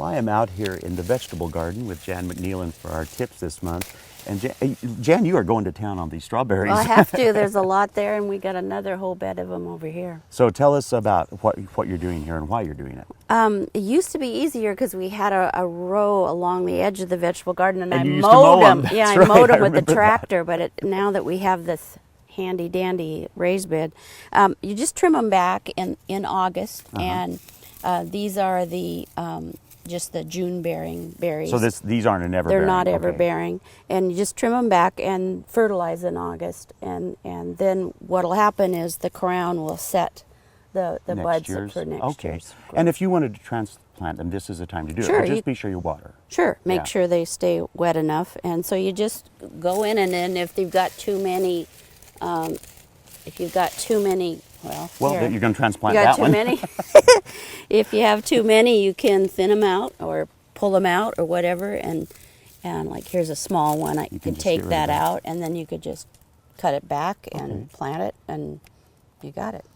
I am out here in the vegetable garden with Jan McNeilon for our tips this month. And Jan, you are going to town on these strawberries. Well, I have to. There's a lot there, and we got another whole bed of them over here. So tell us about what you're doing here and why you're doing it. It used to be easier because we had a row along the edge of the vegetable garden, and I you used to mow mowed them. them. Yeah, That's I right. mowed I them with the remember that. tractor. But now that we have this handy dandy raised bed, you just trim them back in August, and these are the just the June bearing berries. So these aren't an ever They're bearing. not ever Okay. bearing, and you just trim them back and fertilize in August, and then what'll happen is the crown will set the Next buds year's? for next Okay. year's growth. And if you wanted to transplant them, this is the time to do Sure, it. But you- just be sure you water. Sure, make Yeah. sure they stay wet enough, and so you just go in, and then if you've got too many, Well, here. you're going to transplant You got that too one. many. If you have too many, you can thin them out or pull them out or whatever, and like here's a small one. You can could just take get rid of that that. out, and then you could just cut it back and Okay. plant it, and you got it.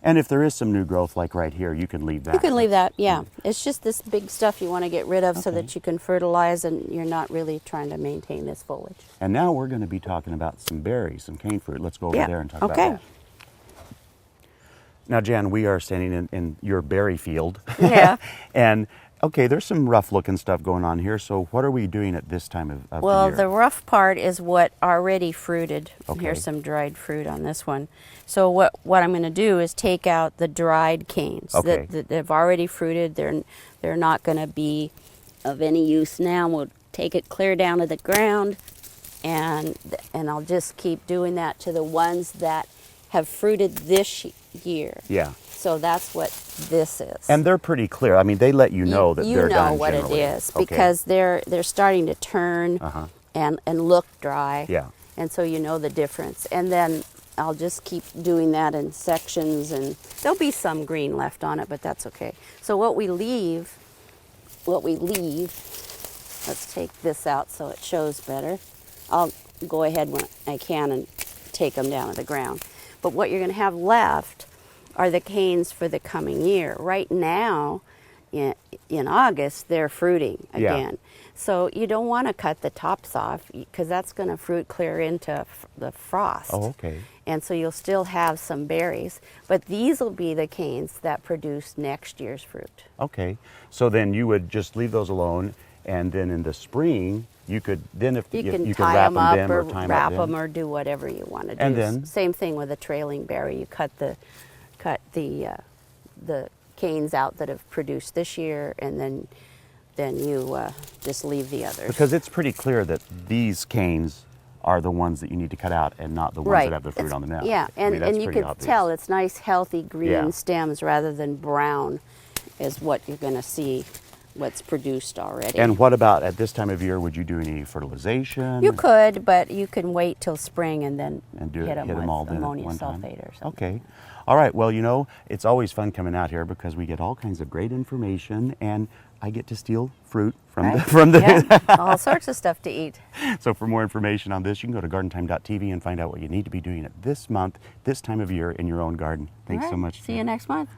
And if there is some new growth, like right here, you can leave that. You can leave that, yeah. It's just this big stuff you want to get rid of so Okay. that you can fertilize, and you're not really trying to maintain this foliage. And now we're going to be talking about some berries, some cane fruit. Let's go over Yeah, there and talk okay. about that. Now, Jan, we are standing in your berry field. Yeah. And, okay, there's some rough-looking stuff going on here. So what are we doing at this time of Well, the year? the rough part is what already fruited. Okay. Here's some dried fruit on this one. So what I'm going to do is take out the dried canes Okay. that have already fruited. They're not going to be of any use now. We'll take it clear down to the ground, and I'll just keep doing that to the ones that have fruited this year. Yeah. So that's what this is. And they're pretty clear. I mean, they let you know that they're done You know what generally. it is Okay. because they're starting to turn and look dry. Yeah. And so you know the difference. And then I'll just keep doing that in sections, and there'll be some green left on it, but that's okay. So what we leave, let's take this out so it shows better. I'll go ahead when I can and take them down to the ground. But what you're going to have left are the canes for the coming year. Right now, in August, they're fruiting Yeah. again. So you don't want to cut the tops off because that's going to fruit clear into the frost. Oh, okay. And so you'll still have some berries. But these will be the canes that produce next year's fruit. Okay. So then you would just leave those alone, and then in the spring, you could, then if You you can could tie wrap them up them or tie wrap them them or do whatever you want to do. And then- Same thing with a trailing berry. You cut the canes out that have produced this year, and then you just leave the others. Because it's pretty clear that these canes are the ones that you need to cut out and not the ones Right. that have the fruit on them now. Yeah, I mean, that's and you pretty can obvious. tell it's nice, healthy green Yeah. stems rather than brown is what you're going to see what's produced already. And what about at this time of year? Would you do any fertilization? You could, but you can wait till spring and then And hit them with all then at ammonium one time? sulfate or something. Okay. All right. Well, you know, it's always fun coming out here because we get all kinds of great information, and I get to steal fruit from Right? the Yeah, all sorts of stuff to eat. So for more information on this, you can go to gardentime.tv and find out what you need to be doing at this month, this time of year in your own garden. Thanks All so right, much. See you next month.